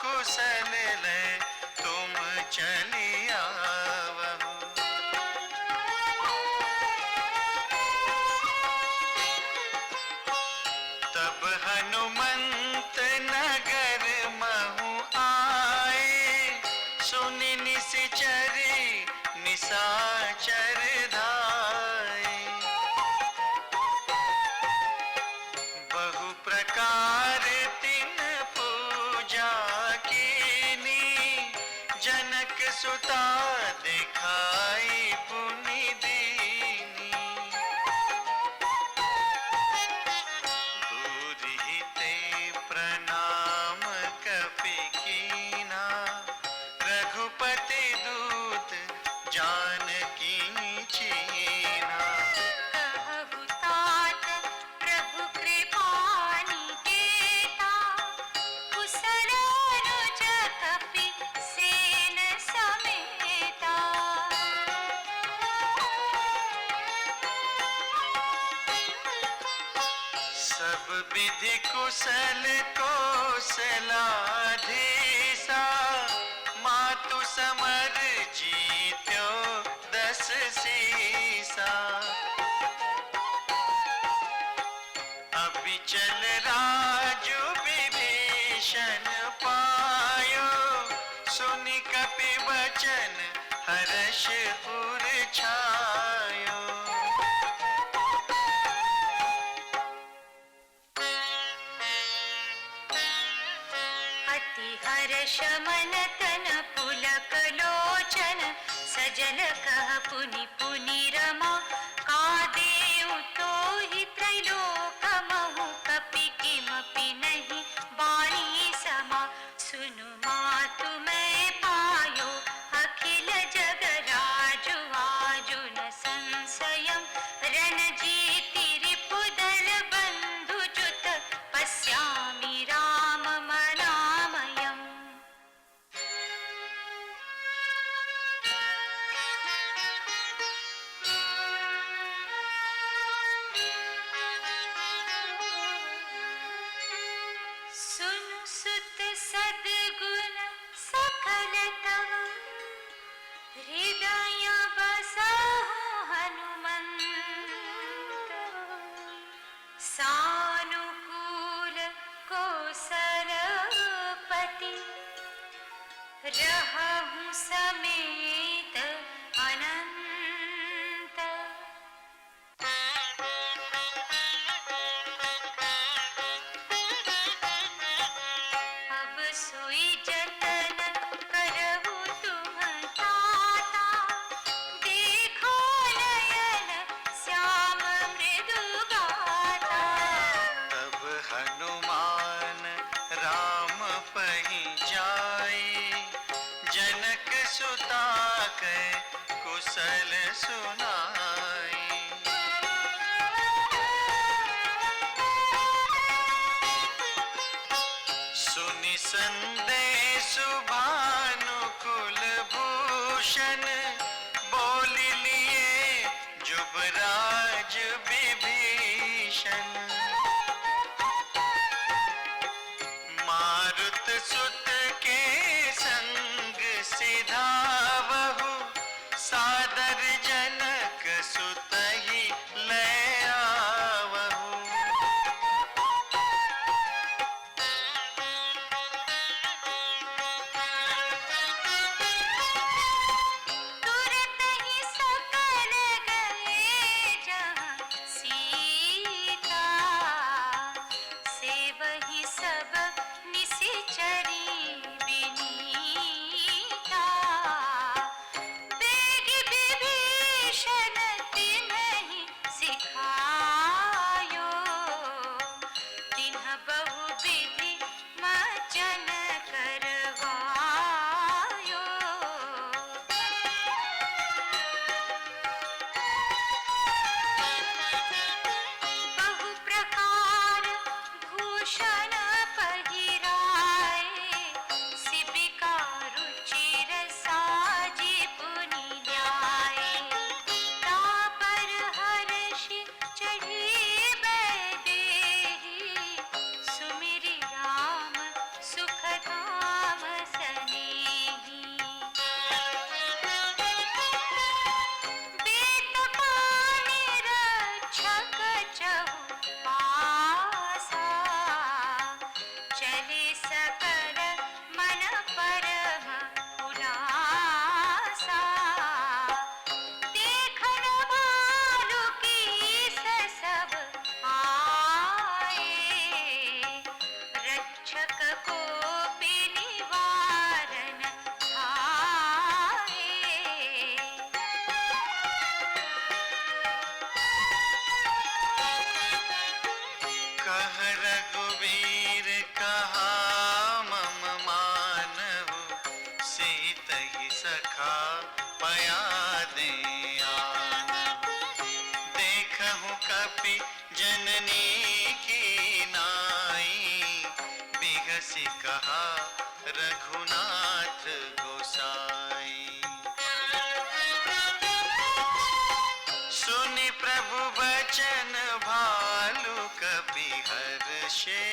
कुशल ले तुम चली आवहु। तब हनुमंत नगर महु आए, सुनि निशिचरी निशाचर धाये। बहु प्रकार तिन पूजा कीनी, जनक सुता दिखाई पुनि दीनी। दूरि ते प्रणाम कपि कीना, रघुपति दूत जानकी चीना। कहु तात प्रभु कृपा निकेता, कुशल अनुज कपि सेन समेता। सब विधि कुशल कौशलाधीसा, मातु समर जीत्यो 10 सीसा। अबिचल राजु विभीषण पायो, सुनि कपि बचन हर्ष उर छायो। अति हर्ष मन तन पुलक लोचन, सजल कह पुनि पुनि रमा। कादेउ तोहि त्रैलोक महु, कपि किमपि नहीं बाणी समा। सुनु मातु मैं पायो, अखिल जग राजु आजु न संशयम्। रणजीति रिपुदल बंधु जुत, पश्यामि राममनामयम्। सुनु सुत सद्गुण सकल तव, हृदय बसहु हनुमंत। सानुकूल कौशलपति, रहहु समेत अनंत। अब सोई जतन करहु तुम ताता, देखो नयन श्याम मृदु गाता। तब हनुमान राम पहि जाए, जनक सुता के कुशल सुनाई। सुनि संदेश भानुकुल भूषण, बोल लिए जुबराज विभीषण। मारुत सुत के संग सिधावहु, सादर जनक सुत ही ले आवहु। तुरत ही सकल गए जहाँ, पया दे देखहूँ कपि जननी की नाई बिघसी कहा रघुनाथ गोसाई सुनि प्रभु बचन भालु कपि हर्षे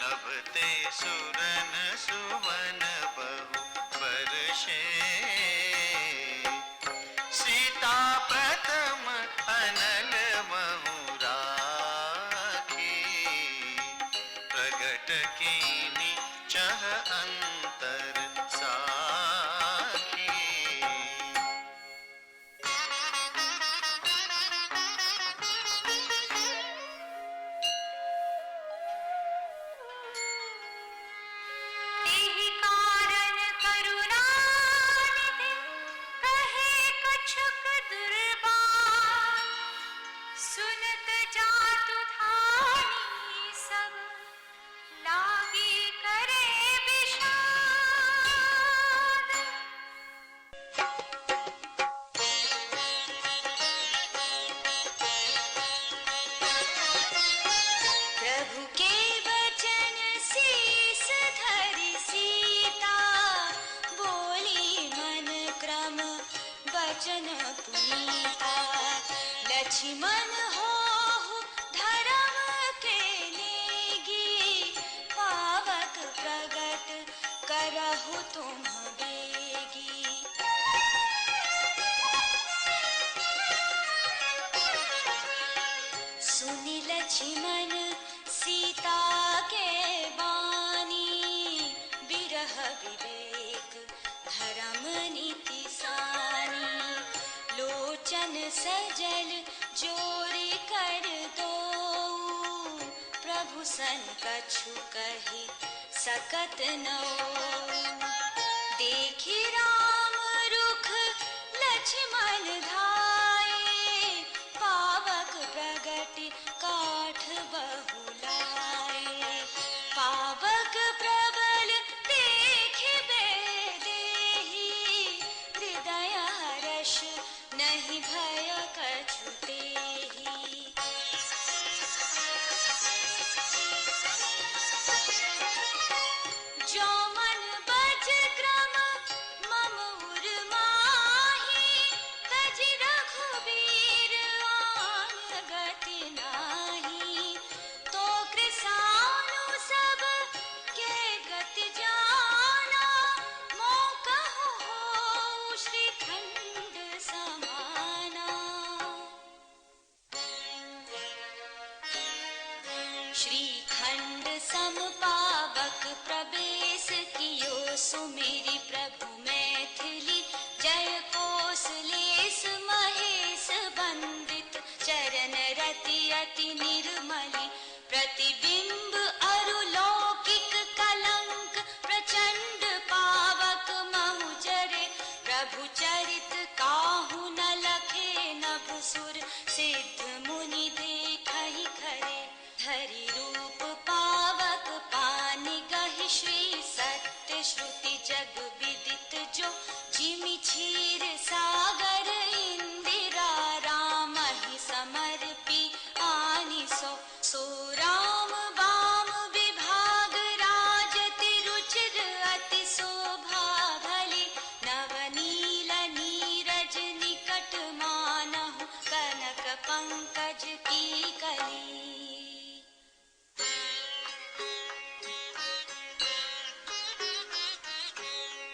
नभते सुरन सुवन बहु वर्षे सीता प्रथम अनल महु राखी प्रगट कीनी चह अंतर साखी तेहि कारण करुणानिधि कहे कछुक दुर्बार सुनत जातु धानी सब लागी करे विषाद प्रभु के वचन शीस धरि सीता बोली मन क्रम वचन पुनीता लक्ष्मण होहु धर्म के नेगी पावक प्रगट करहु तुम बेगी सुनि लक्ष्मण सीता के बानी बिरह विवेक धर्म नीति सानी लोचन सजल जोरी कर दो प्रभु सन कछु कही सकत नो देखी राम रुख लक्ष्मण धाये पावक प्रगट काठ बहुलाए पावक प्रबल देखिबे देहि हृदय हर्ष नहीं भय कछु तेहि जो मन बज क्रम मम उर माही तजि रघुबीर आन गति नाही तो कृसानु सब के गति जाना मो कहु हो श्रीखंड समाना श्रीखंड सम पावक प्रवेश कियो सुमेरी प्रभु मैथिली जय कोसलेस महेश वंदित चरण रति अति निर्मली प्रतिबिंब अरुलौकिक कलंक प्रचंड पावक महु जरे प्रभु चरित काहू न लखे नभ सुर सिद्ध मुनि देखहि खरे धरि रूप पावक पानि गहि श्री सत्य श्रुति जग विदित जो जिमि क्षीर सागर इंदिरा राम ही समर्पी आनि सो राम वाम विभाग राजति रुचिर अति शोभा भली नवनील नीरज निकट मानहु कनक पंकज की कली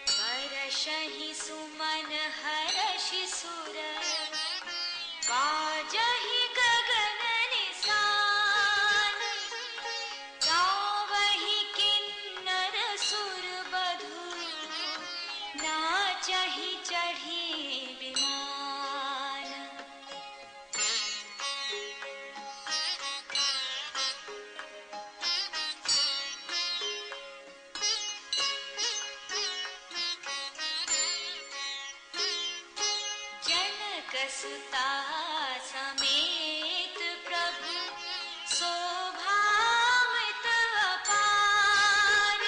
बरषहि सुमन हरषि सुर बाजहि गगन निसान गावहि किन्नर सुर बधु नाचहि चढ़ी विमान सुता समेत प्रभु शोभामित अपार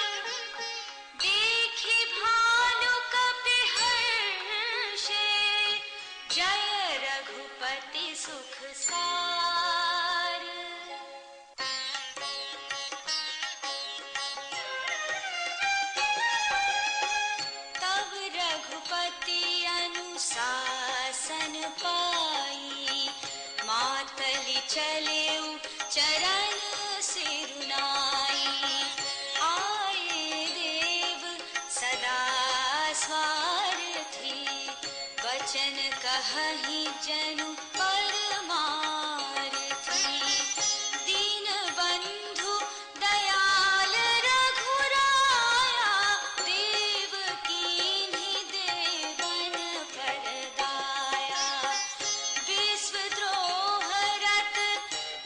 देखि भालु कपि कहहि जनु परमारथी। दीन बंधु दयाल रघुराया, देव कीन्ही देवन परदाया। विश्वद्रोह रत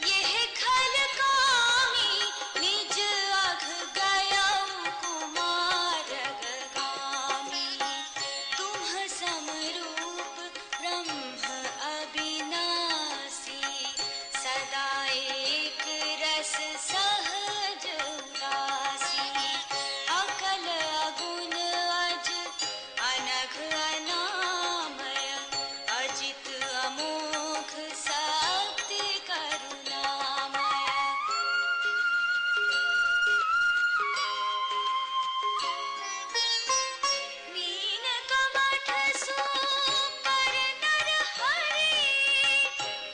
यह खल कामी, निज अघ गयउ कुमारगामी। तुम समरूप ब्रह्म अविनाशी, सदा एक रस सहज उदासी। अकल अगुण अज अनघ अनामय, अजित अमोघ शक्ति करुणामय। मीन कमठ सुपर नर हरि,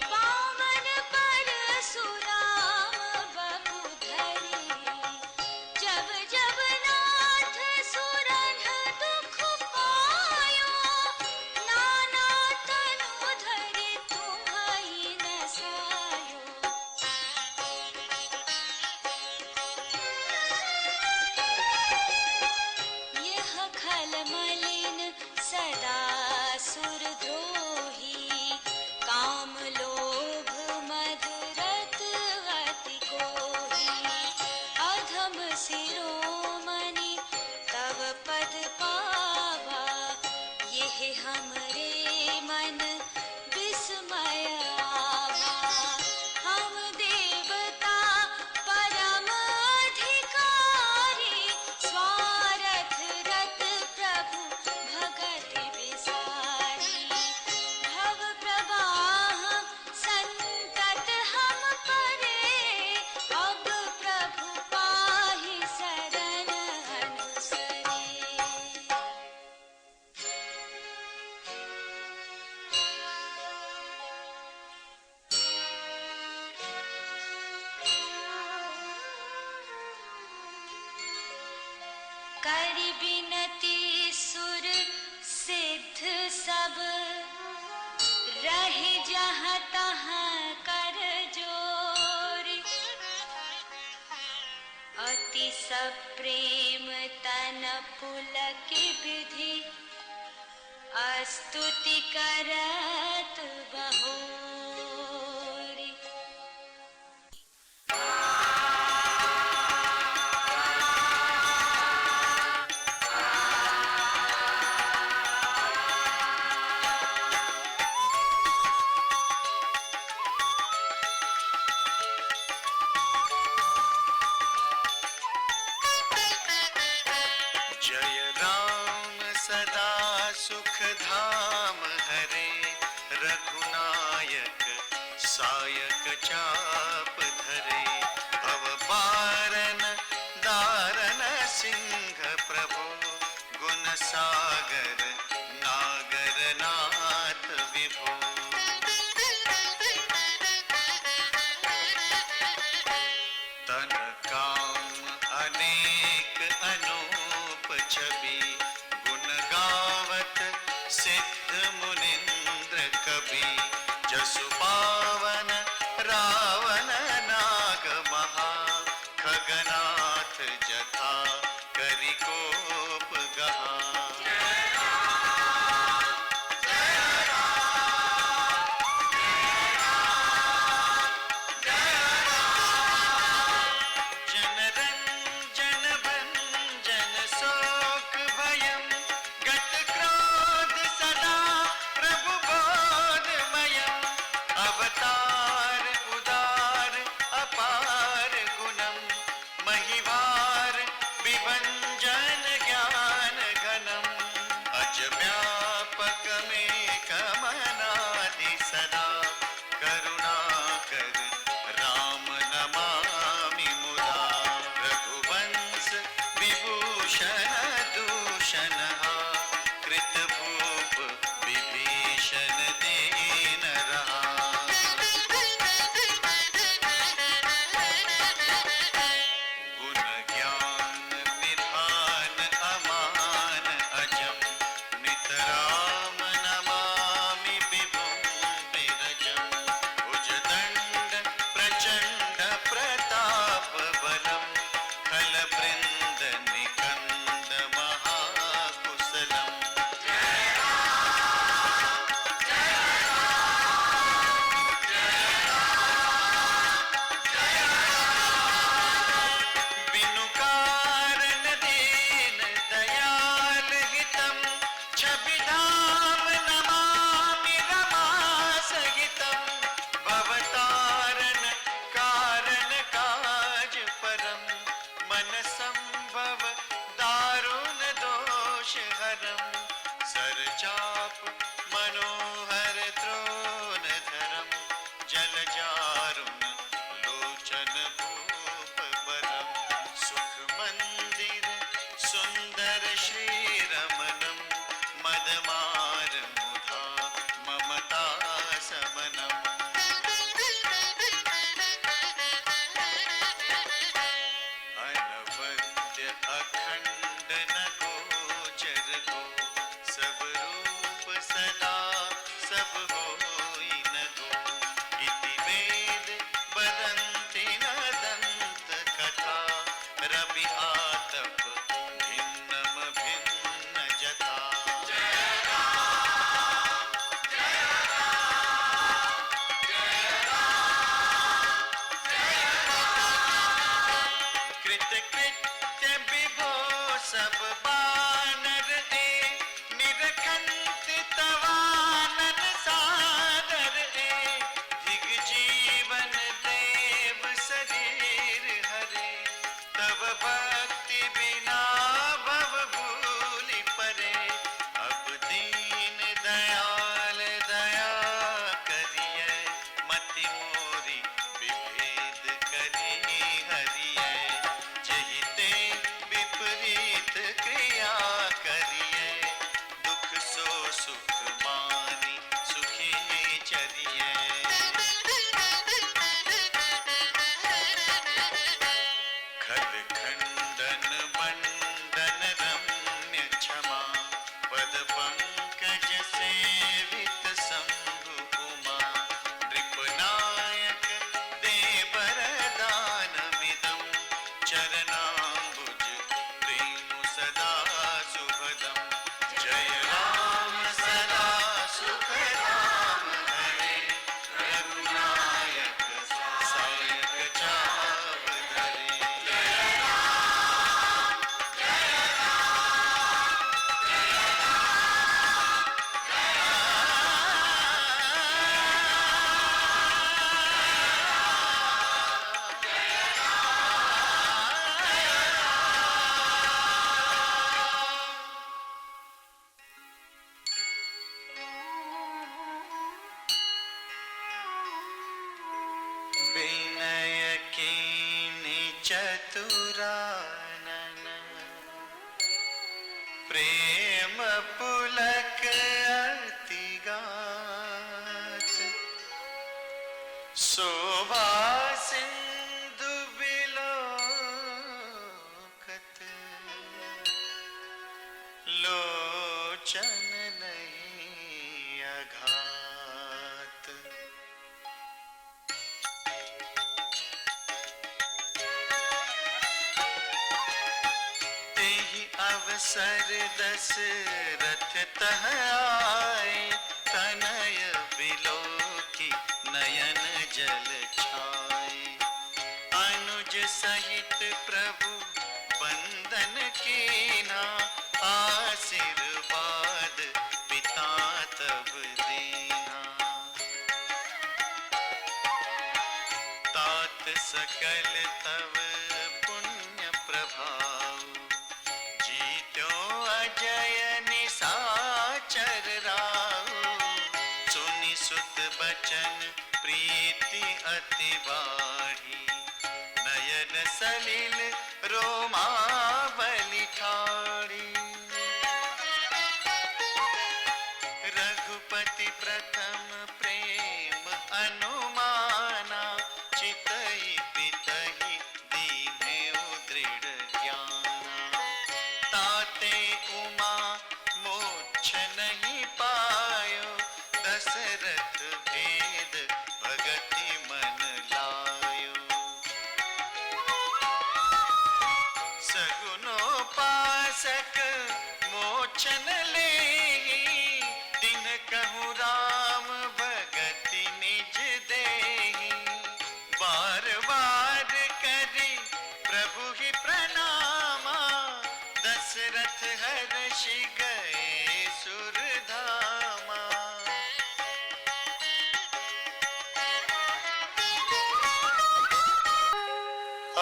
वामन परशुराम बपु धरि। जब जब नाथ सुरन दुख पायो, नाना तनु धरि तुम्हहि नसायो। यह खल मलिन सदा सुरद्रोही, काम लोभ मद रत अति कोही। अधम शिरोमणि तव पद पावा, यह हमरे मन विस्मय आवा। हम देवता परम अधिकारी, स्वार्थ रत प्रभु भगति विसारी। भव प्रवाह संतत हम परे, अब प्रभु पाहि शरण अनुसरे। करि बिनती सुर सिद्ध सब, रहि जहाँ तहाँ कर जोरी। अति सप्रेम तन पुलक विधि, स्तुति करत बहोरी। जय राम सदा सुख धाम हरे, रघुनायक सायक चाप धरे। भव बारन दारन सिंह प्रभु, गुण सागर नागर नाथ विभु। तन काम अनेक अनूप छवि, गुण गावत सिद्ध मुनिंद्र कवि। जसु पावन रावण नाग महा, खगनाथ जथा करि कोप गहा। जन रंजन भंजन शोक भयं, गत क्रोध सदा प्रभु बोधमयं। अवतार उदार अपार गुणं, महिवार विभंजन ज्ञान घनम्। अज व्यापक में कमनादि सदा, करुणाकर राम नमामि मुदा। रघुवंश विभूषण दूषण, कृत भूप विभीषण दीन रहा। गुण ज्ञान निधान अमान अजम, नित राम नमामि वरम सरचाप मनोहर त्रोणधरम जलजारुण लोचन भूप बरम सुख मंदिर सुंदर श्री रमणम मदमार मुधा ममता समनम अनवद्य अखंड न गोचर गो सब रूप सदा सब होई न गो इति वेद वदन्ति न दंत कथा रवि आतप भिन्नम भिन्न जथा कृत कृत्य विभो सब बानर ए निरखंत तवानन सादर ए दिग जीवन देव शरीर हरे तब भक्ति बिना भव भूलि परे अब दीन दयाल दया करिए मति मोरी विभेद करी हरिए जहिते विपरीत क्रिया करिए दुख सो सुख मानी सुखी चरिए खल खंडन मंडन रम्य क्षमा पद पंकज सेवित शंभु उमा नृपनायक देवर दानमिदं चरणाम्बुज प्रेम सदा सुभदं जय राम सदा सुख राम हरे रघुनायक सायक चाप धरे विनय कीनि चतुरानन प्रेम पुलक अति गात शोभा सिंधु बिलोकत लोचन नहीं अघात तेहि अवसर दशरथ तह आए तनय बिलोकी नयन जल छाए अनुज सहित प्रभु बंदन कीना आशीर्वाद पिता तब दीना तात सकल तव पुण्य प्रभाव जीत्यो अजय निशाचर राव सुनि सुत बचन प्रीति अति बाढ़ी नयन सलिल रोमावली ठाड़ी रघुपति प्रथम प्रेम अनुमाना चितई पितहि दीने दृढ़ ज्ञाना ताते उमा मोक्ष नहीं पायो दशरथ भेद भगति मन लायो सगुनोपासक मोचन लेहि दिन कहूँ राम भगति निज देहि बार बार करी प्रभु ही प्रणामा दशरथ हर्षि गए सुरधामा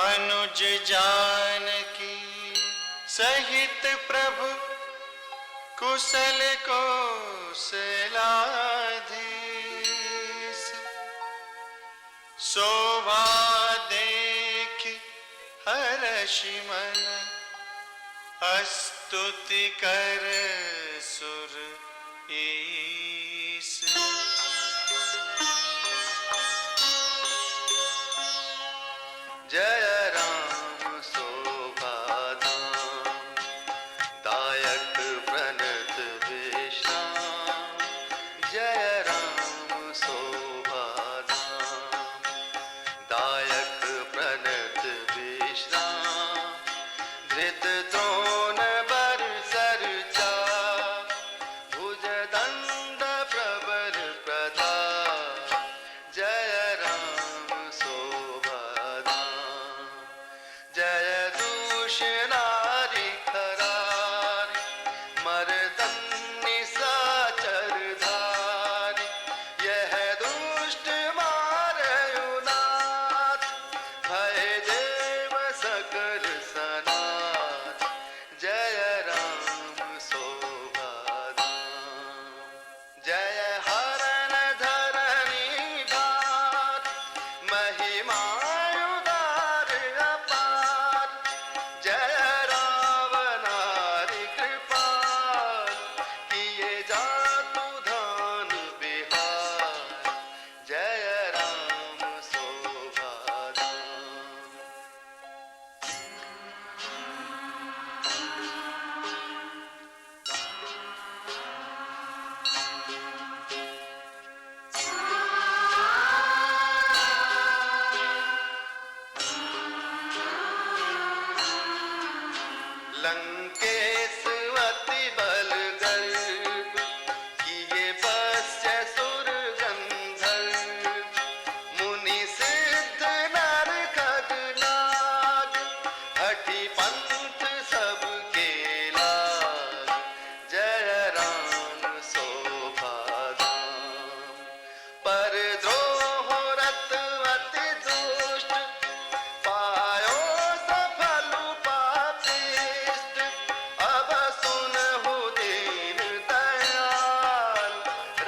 अनुज जानकी सहित प्रभु कुशल कोसलाधीश शोभा देख हर्षि मन स्तुति कर सुर ईस जय राम शोभा धाम दायक प्रणत विश्राम जय राम शोभा धाम दायक प्रणत विश्राम धृत द्रोण बर सरचा भुज दंड प्रबल प्रताप जय राम शोभा धाम जय दूषणारि खरारि मर्दन्नि साचर धारि यह दुष्ट मारयुनाथ भय देव सकल सनाथ जय राम शोभा धाम जय हरण धरणी भार महिमायुदार अपार जय रावणारि कृपाल किए जातु धान बिहार जय राम शोभा धाम लंकेश अति बल गर्भ किए वश्य सुर गंधर्व मुनि सिद्ध नर खग नाग हठि पंथ सबके लाग जय राम शोभा धाम पर द्रोह रत अति दुष्ट पायो सफल पापिष्ट अब सुनहु दीन दयाल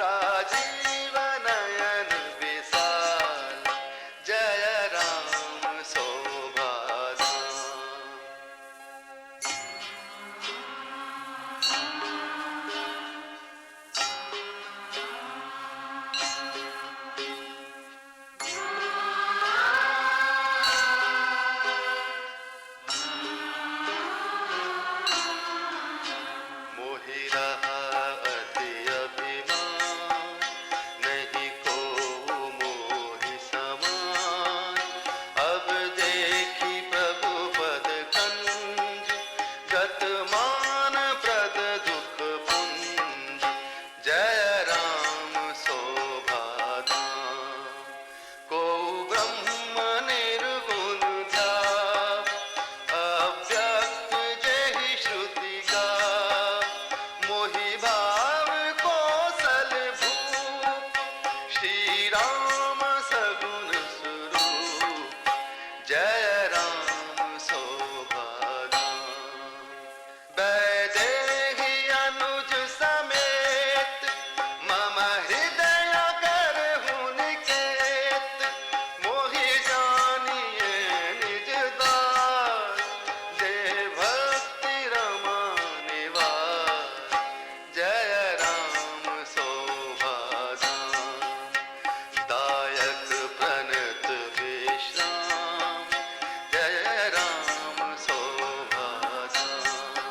राजीव नयन विशाल जय राम शोभा धाम मोहि रहा अति अभिमान नहीं को मोहि समान अब देखी प्रभु पद कंज गत मान प्रद दुख पुंज जय राम शोभा धाम को ब्रह्म निर्गुण ध्याव अव्यक्त जेहि श्रुति गा मोहि भाव कौशल भूप श्री राम सगुण स्वरूप जय राम शोभा धाम वैदेही अनुज समेत मम हृदय करहु निकेत मोहि जानिए निज दास जे भक्ति रमा निवास जय राम शोभा धाम दायक प्रणत विश्राम जय राम शोभा धाम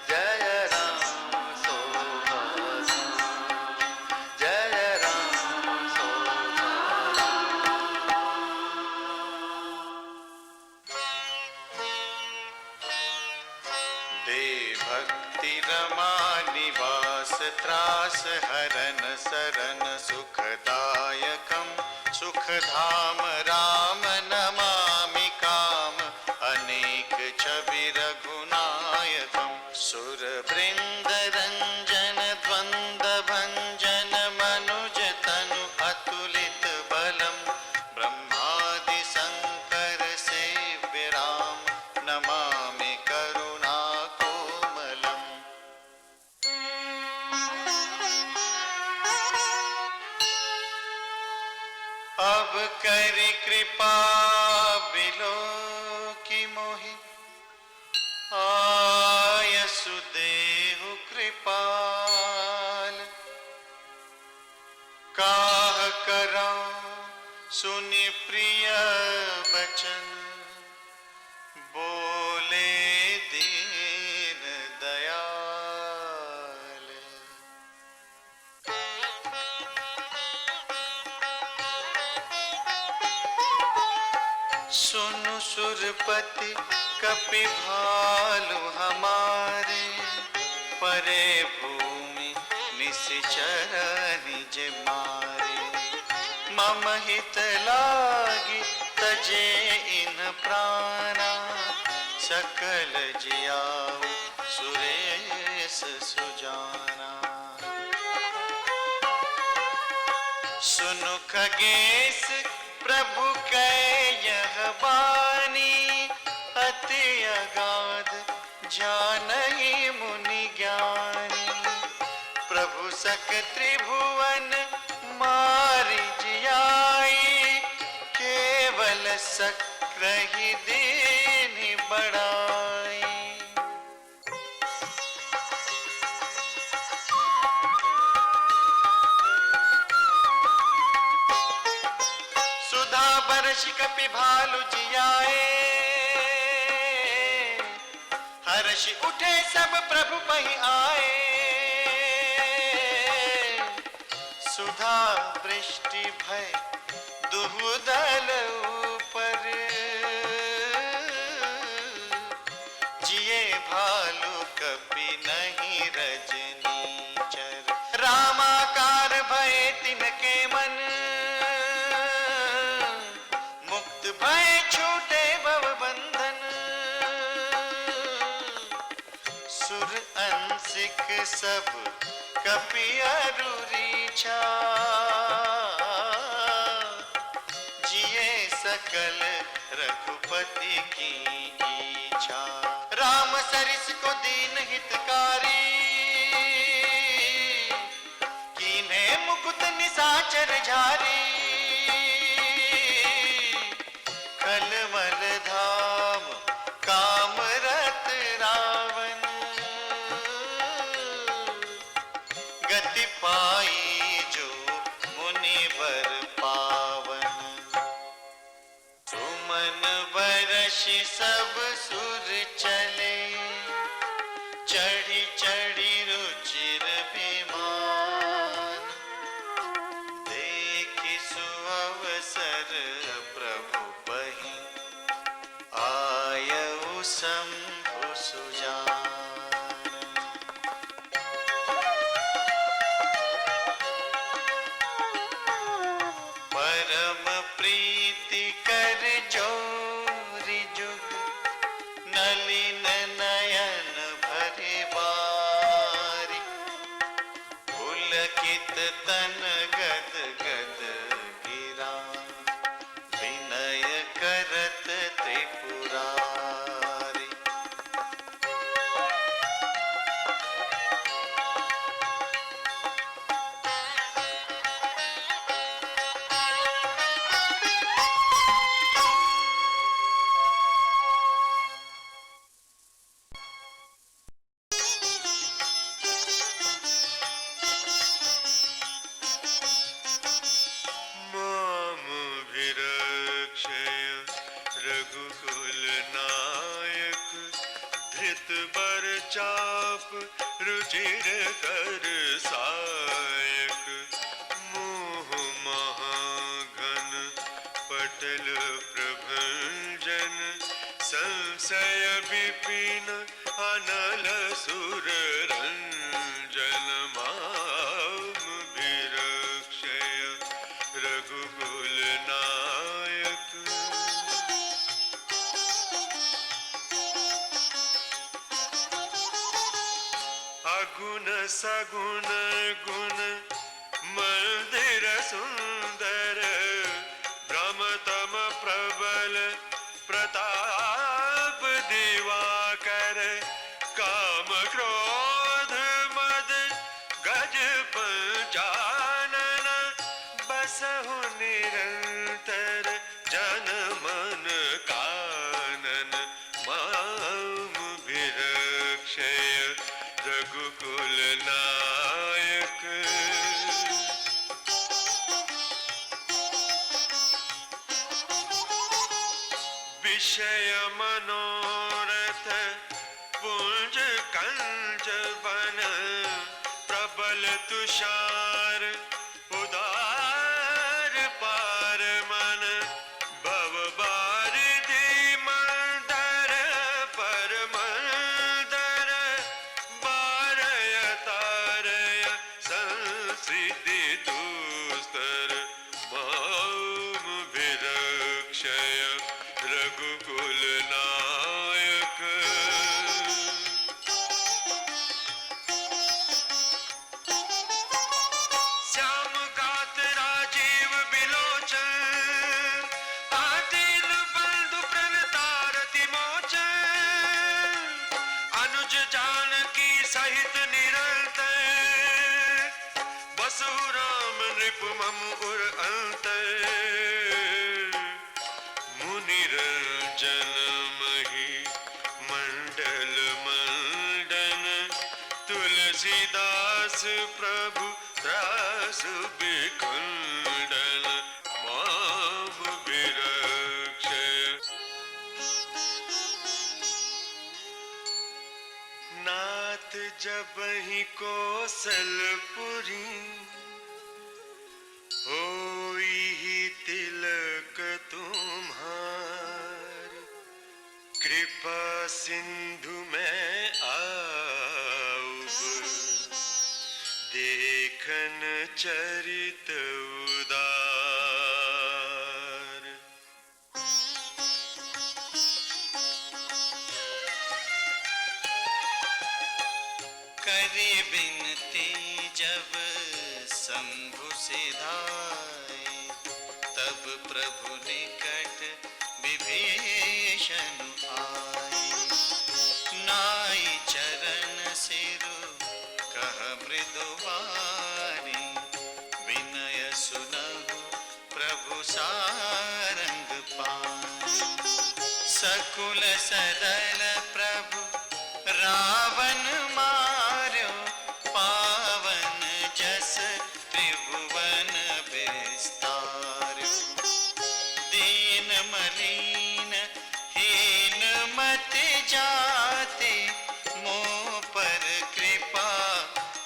जय राम शोभा धाम जय राम शोभा दे भक्ति रमा निवास त्रास हरन सरन सुखदायकम सुखधाम राम नमामि काम अनेक छवि रघुनायकम सुर वृंद रंजन द्वंद भंजन मनुज तनु अतुलित बलम ब्रह्मादि शंकर सेव्य राम नमामि करुणा कोमलम करि कृपा बिलो की मोहि, आयसु देहु कृपाल। काह करां सुनि प्रिय बचन, बोले दीन दयाल। सुनु सुरपति कपि भालु हमारे, परे भूमि निश्चर निज मारे। मम हित लागी तजे इन प्राणा, सकल जियाऊ सुरेश सुजाना। सुनु खगेश प्रभु कै यह बानी, अति अगाध जानहि मुनि ज्ञानी। प्रभु सक त्रिभुवन मारि जियाई, केवल सक्रहि दीनि बड़ाई। सुधा बरषि कपि भालु जियाए, हर्षि उठे सब प्रभु पहि आए। सुधा वृष्टि भय दुहु दल ऊपर, जिये भालु कपि नहीं रजनीचर। रामाकार भय तिनके मन, मुक्त भय छूटे भव बंधन। सुर अंशिक सब कपि अरु रीछा, जिये सकल रघुपति की इच्छा। राम सरिस को दीन हितकारी, कीन्हे मुकुट निशाचर झारी। खलमल धाम काम रत रावण, गति पाई जो मुनि बर पावन। सुमन बरषि सब सुर चले, चढ़ी चढ़ी रुचिर विमान। देखि सुअवसर प्रभु पहि, आयउ शंभु सुजान। परम प्रीति कर जोरि जुग, नलिन नयन भरि बारी। पुलकित तन गद गद गिरा, विनय करत त्रिपुरारी। माम विरक्षय रघुकुल नायक, धृत बर चाप रुचिर कर सायक। मोह महाघन पटल प्रभंजन, संशय विपिन अनल सुर रंजन। माम विरक्षय रघुकुल नायक, अगुण सगुण गुण मंदिर सुंदर, भ्रमतम प्रबल प्रताप दिवाकर। काम क्रोध मद गज पंचानन, बसहु निरंतर विषय मनोरथ पुंज कंज बन प्रबल तुषार उदार पार मन भव बारिधि मंदर पर मंदर बारय तारय संस्कृति दुस्तर माम विरक्षय रघुकुल नायक श्याम गात राजीव बिलोचन आदिल बंधु प्रणतारति मोचन अनुज जानकी सहित निरंतर बसु राम नृप मम उर अंतर मुनिरंजन मही मंडल मंडन तुलसीदास प्रभु त्रास विखंडन माम विरक्षय नाथ जबहि कौशलपुरी होई ही तिलक तुम्हार कृपा सिंधु में आऊब देखन चरित उदार करी बिनती जब शंभु सिधाए तब प्रभु निकट विभीषण आए नाई चरण सिरु कह मृदुवारी विनय सुनहु प्रभु सारंग पाए सकुल सदल प्रभु रावण मार्यो पावन जस त्रिभुवन विस्तार्यो दीन मलिन हीन मति जाति मोह पर कृपा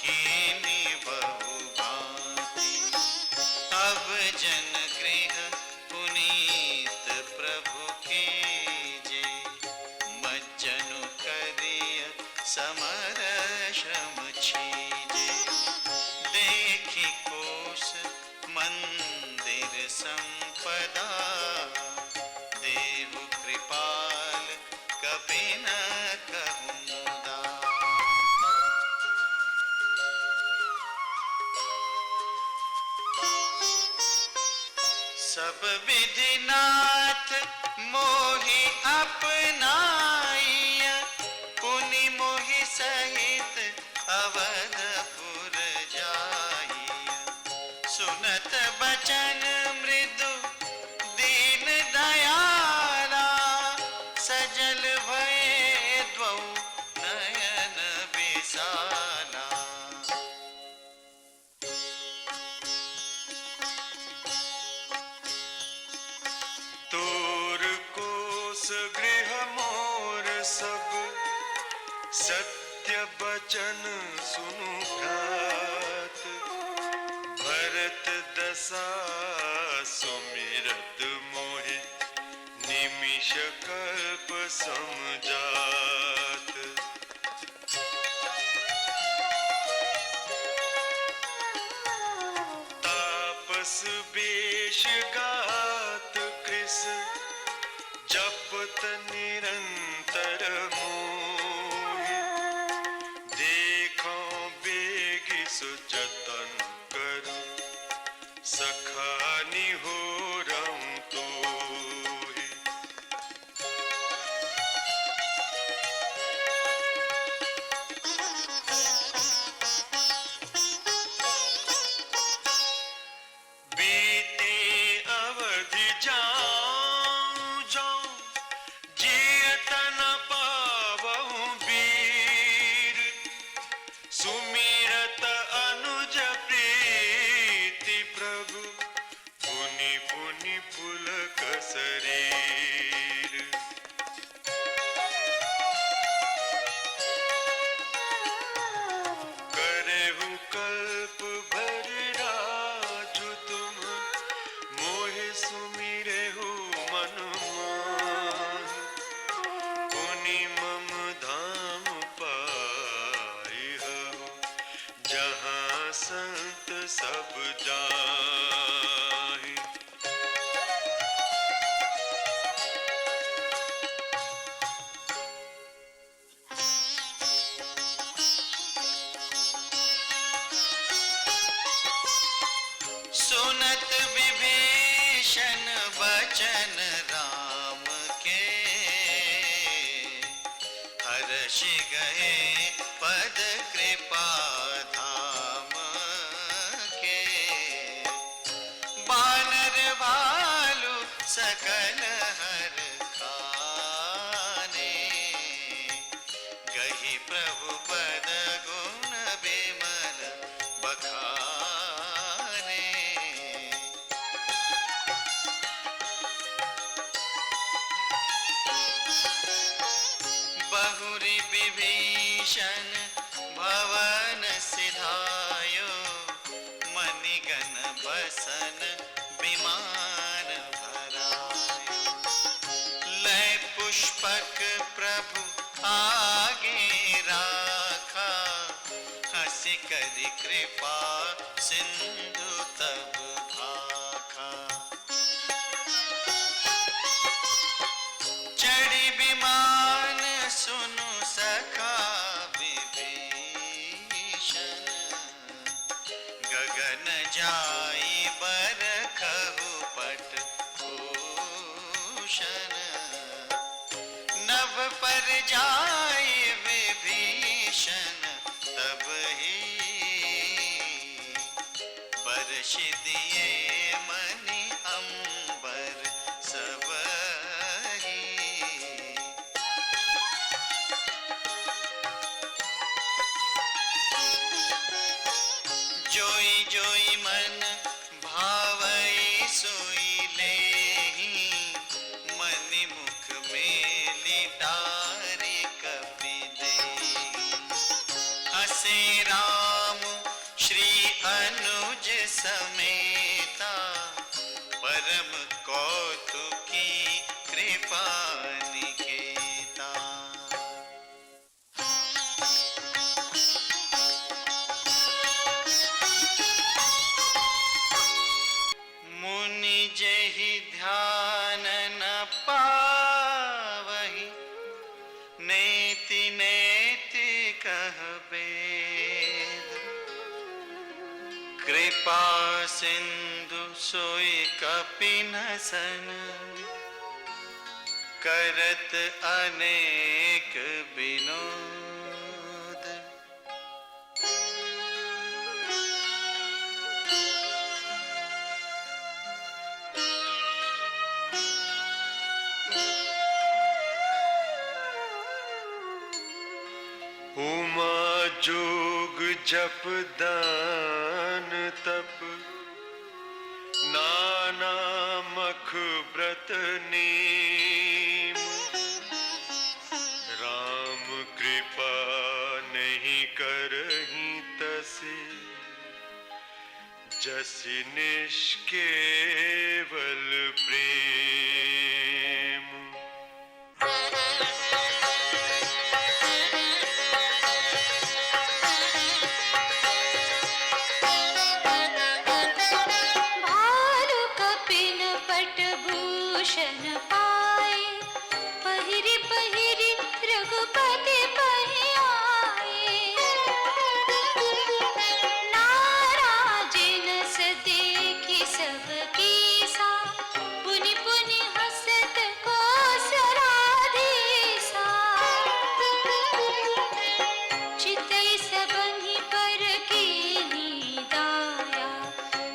कीनी बहु भांति अब जन गृह पुनीत प्रभु कीजे मज्जनु करिय समरशम छीजे देखि कोश मंदिर संपदा देव कृपाल कपि न कहूँ मुदा सब विधि नाथ मोहि अपनाइय पुनि मोहि सहित अवधपुर जाइय सुनत बचन मृदु दीन दयाला सजल भये द्वौ नयन विशाला तोर कोस गृह मोर सब सत्य बचन सुनु भ्रात भरत दशा सुमिरत मोहि निमिष कल्प समझात तापस बेश गात कृस जपत निरंतर मोहि देखो बेगी सुजतन करू सखानी हो रम तोहि बीते अवधि जाऊं जाऊं जियत न पावऊं वीर सुमिरत अनुज प्रीति प्रभु पुनि सब जाहि। सुनत विभीषण वचन राम के, हर्षि गए पद कृपा धाम के। बानर भालु सकल हर खाने, गहि प्रभु पद गुण बिमल बखाने। बहुरी विभीषण भवन सिधायो, मणिगण बसन विमान भरायो। लय पुष्पक प्रभु आगे राखा, हंसी करि कृपा सिंधु तब भाखा। चढ़ी विमान सुनु सखा विभीषण, गगन जाई बरखहु पट भूषण। नभ पर जाई विभीषण तब ही, बरष दिए मणि अंबर सबही। जोई जोई मन भावई सोई लेहि, मनि मुख मेली डारि कपि देहि। हसे राम श्री अनुज समेता, परम कौतुकी कृपा निकेता। मुनि जेहि ध्यान न पावहि, नेति नेति कहबेद। कृपा सिंधु सोई कपिनसन, करत अनेक विनोद। उमा जोग जप दान तप, नाना मख व्रत नेम। राम कृपा नहीं करहि तसे, जसि निष्केवल प्रेम। भालु कपिन पट भूषण पाए, पहिरि पहिरि रघुपति पहि आए। नाराजिन स देखि सब कीसा, पुनि पुनि हसत कोसराधीसा। चितई सबहि पर कीन्ही दाया,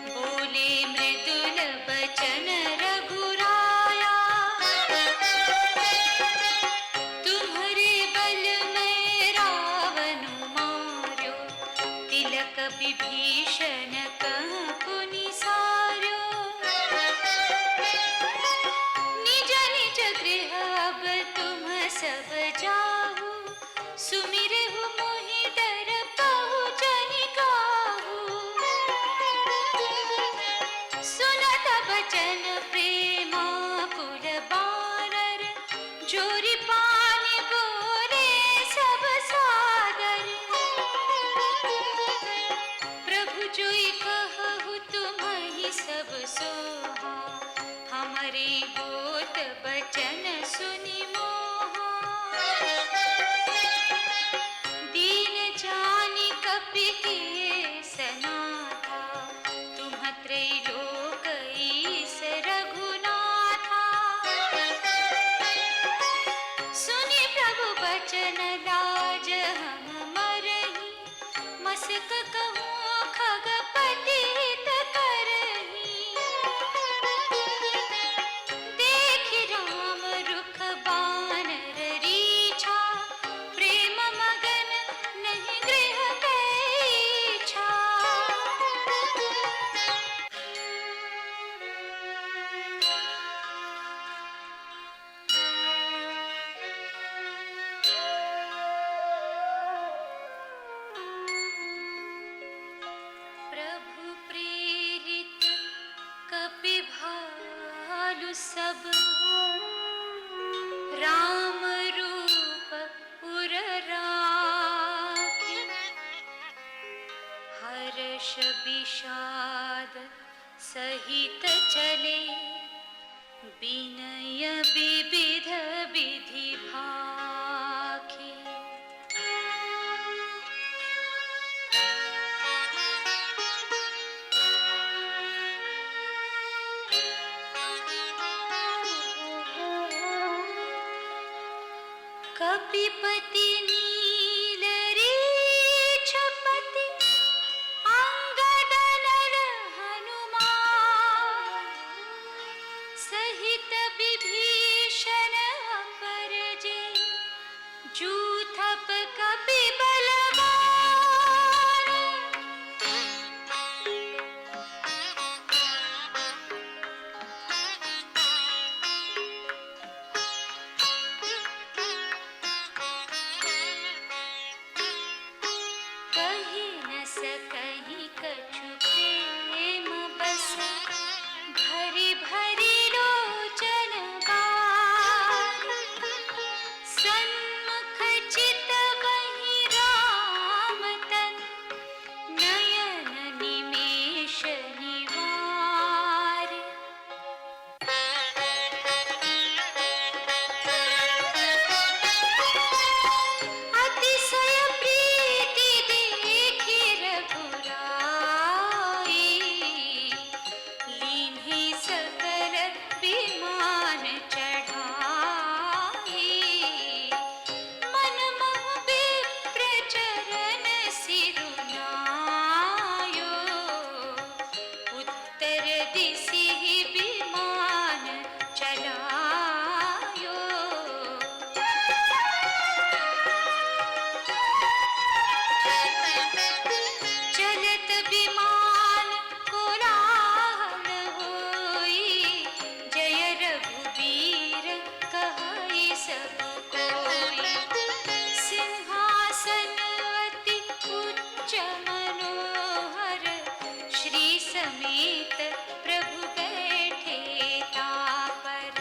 बोले मृदुल बचन रघुराया। तुम्हारे बल में रावण मार्यो, तिलक विभीषण कहु पुनि सार्यो। निज निज गृह अब तुम सब जाहु, सुमिरहु मोहि डरपहु जनि काहू। सुनत बचन प्रेमाकुल बानर, जोरि पानि बोले सब सादर। प्रभु जोई कह सब सोहा, हमारी बोत बचन सुनि मोहा। दीन जानि कपि के सनाथा, तुम त्रैलोक ईश रघुनाथा। सुनि प्रभु बचन लाज हम मरहि, मसक कहूँ खगपति करही। देखि राम रुख बानर रीछा, प्रेम मगन नहीं गृह कैछा। प्रभु प्रेरित कपि भालु सब, राम रूप उर राखी। हर्ष विषाद सहित चले, विनय विविध विधि भाखी। कपिपति नील रीछपति, अंगद नर हनुमान। सहित विभीषण अपरजे, जूथप कपि बलवान। कहि न सकहि कछु प्रेम बस, भरि भरि लोचन बार। सन्मुख चितवहि राम तन, नयन निमेष निवार। अतिशय प्रीति देखि रघुराई, लीन्हि सकल विमान चढ़ाई। मन मोह विप्र चरण सिरुनायो, उत्तर दिशि विमान चलायो। चलत विमान कोलाहल होई, जय रघुबीर कहई सब कोई। सिंहासन अति उच्च मनोहर, श्री समेत प्रभु बैठे तापर।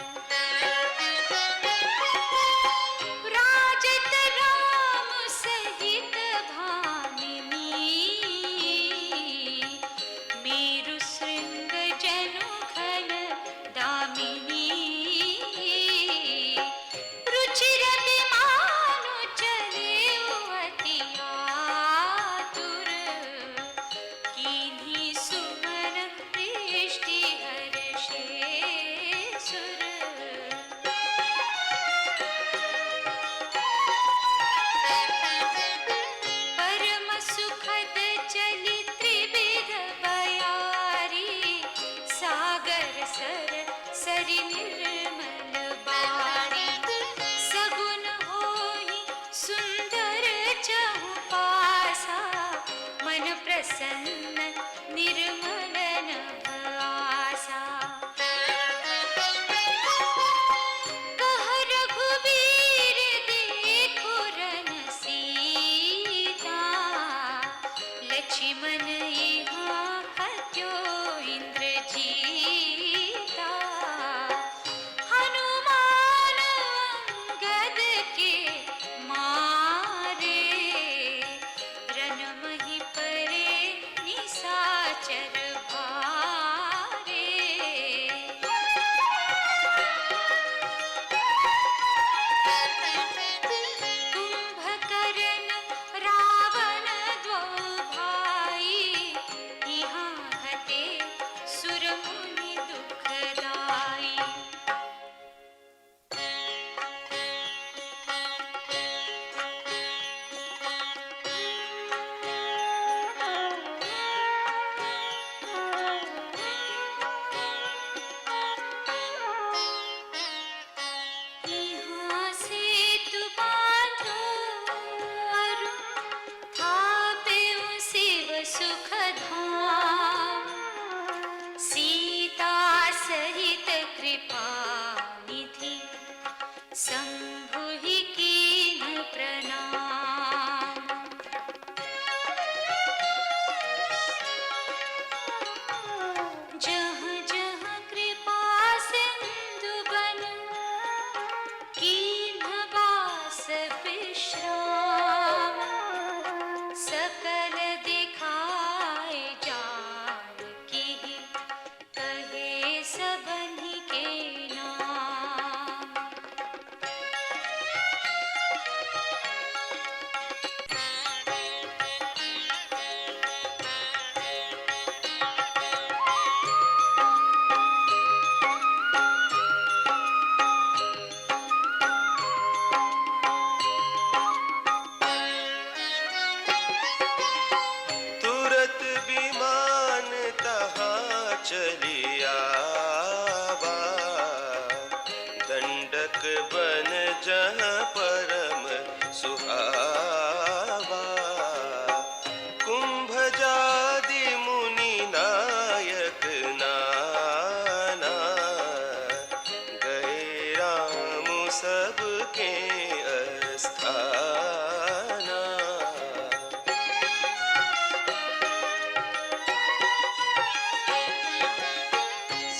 राजत राम सहित भामिनी, मेरु श्रृंग जनु घन दामिनी। रुचिर विमानु चले अति आतुर, कीन्ही सुमन दृष्टि हर्षे सुर। परम सुखद चली त्रिविध बयारी, सागर सर सरि निर्मल बारी। सगुन होई सुंदर चहुपासा, मन प्रसन्न निर्मल नभ आसा। कह रघुबीर देखो रन सीता, लक्ष्मण यहाँ हत्यो इंद्रजीता। हनुमान अंगद के मारे, रन मही परे निशाचर भारे। चलिया बा, दंडक बन जहाँ परम सुहावा। कुंभ जादि मुनि नायक नाना, गए राम सबके अस्थाना।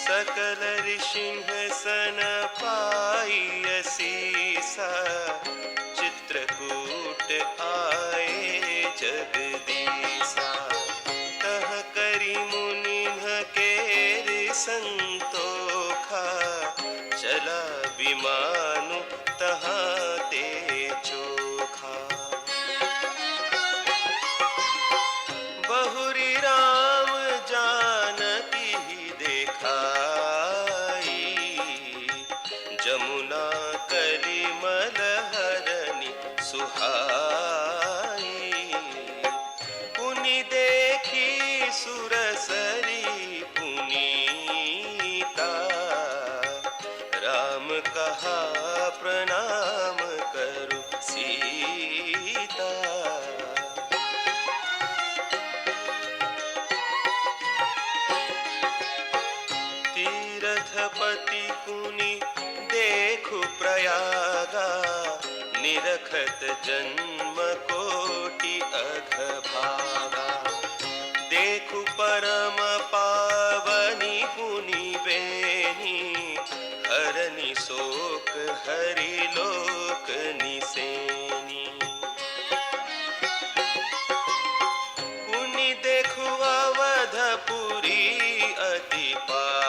सकल ऋषिंह सन पाई सीसा, चित्रकूट आए जगदीसा। तह करी मुनिन्ह केरि संतोखा, चला विमानु तहाँ ते चोखा। बहुरी राम जानकी देखाई, जमुना कलिमल हरनि सुहाई। पुनि देखी सुरसरी पुनीता, राम कहा प्रणाम करु सीता। तीर्थपति पुनि देखु प्रयागा, निरखत जन्म कोटि अघभागा। देखु परम पावनी पुनि बेनी, हरनि शोक हरि लोक निसेनी। पुनि देखु अवधपुरी अति पावनी,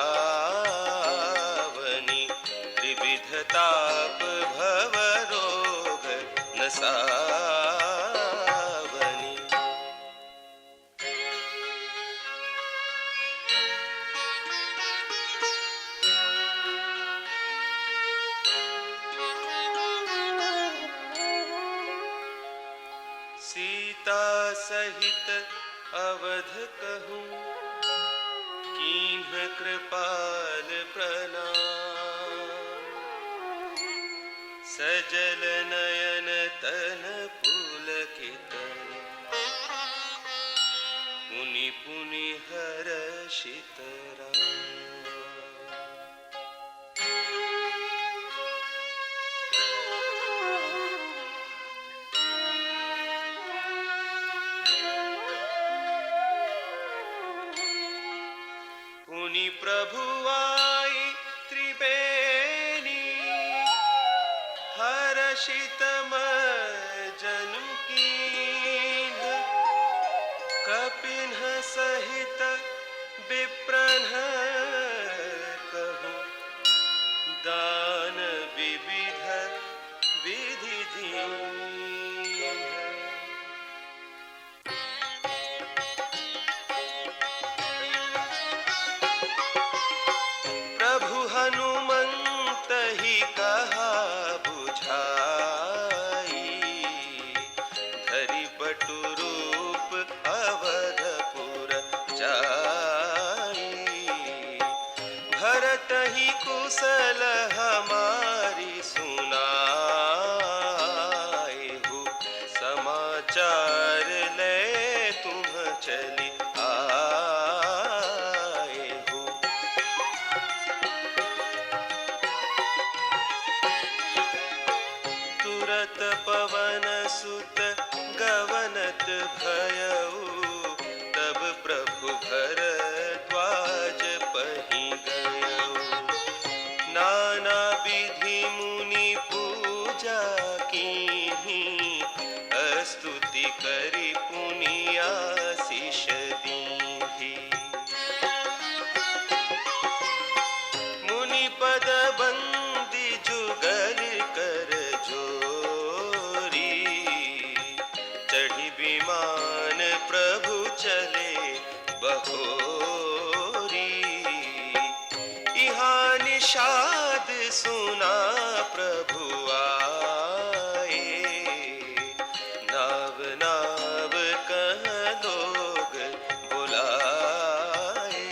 त्रिविध ताप भव रोग नसावनी। सीता सहित अवध कहूँ, कीन्ह कृपाल प्रणाम। सजल नयन तन पुलकित, पुनि पुनि हर्षित राम। पुनि प्रभु आई त्रिबेनी, हर्षित जनु कीन्ह। कपिन्ह सहित विप्रन्ह कहूँ, दान विविध विधि दीन्ह। प्रभु हनुमंत ही कहा बुझाई, धरि बटु रूप अवधपुर जाई। भरत ही कुशल हमारी सुनाए हो, समाचार ले तुम चली आए हो। तुरत पवन सुत गवनत भयऊ, तब प्रभु भरद्वाज पहि गयऊ। नाना विधि मुनि पूजा कीन्ही, स्तुति करि पुनि आशीष दीन्ही। मुनि पद बंदी जुगल कर जोरी, चढ़ी विमान प्रभु चले बहोरी। यहाँ निषाद सुना प्रभु आए, नाव नाव कह लोग बुलाए।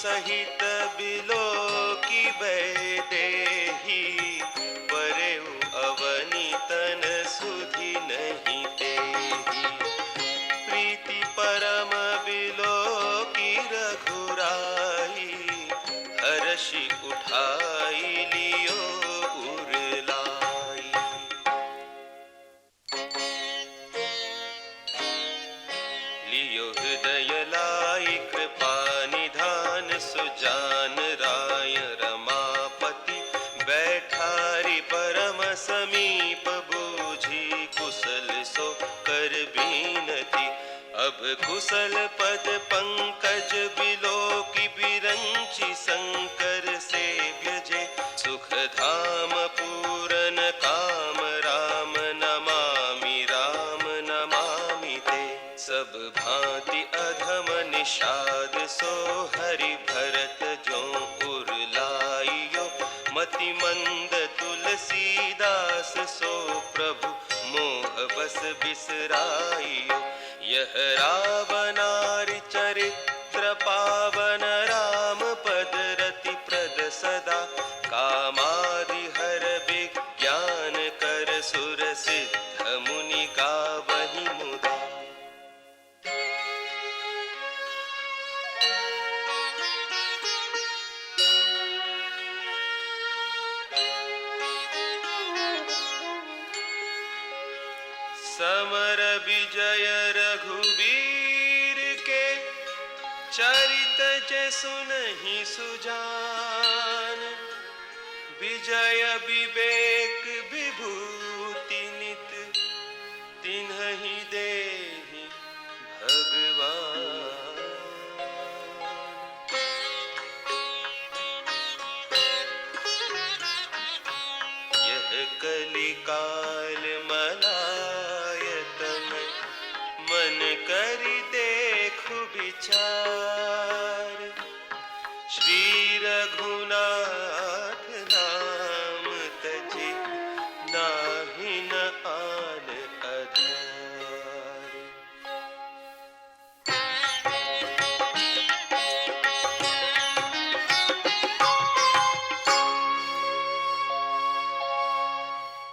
सहित बिलो की बैदेही परे अवनी तन सुधि नहीं तेही प्रीति परम बिलो की रघुराई हर्षि उठाई लियो उरलाई लियो हृदय लाई कृपा निधान सुजान राय रमापति बैठारी परम समीप बूझी कुशल सो कर बीनती अब कुशल पद पंकज बिलो की बिरंची शंकर से व्यजे सुख धाम पूरन काम राम नमामि ते सब भांति अधम निषाद सो हरि भरत जो उरलाइयो मति मंद तुलसीदास सो प्रभु मोह बस बिसराइयो यह रावणारि चरित्र पावन राम पद रति प्रद सदा कामादि हर विज्ञान कर सुर सिद्ध मुनि का वही मुदा समर विजय रघुवीर के चरित जसु नहीं सुजान विजय विवेक विभूति नित तिन्हि देहि भगवान यह कलिकाल मलायतन मन करि देखु विचार श्री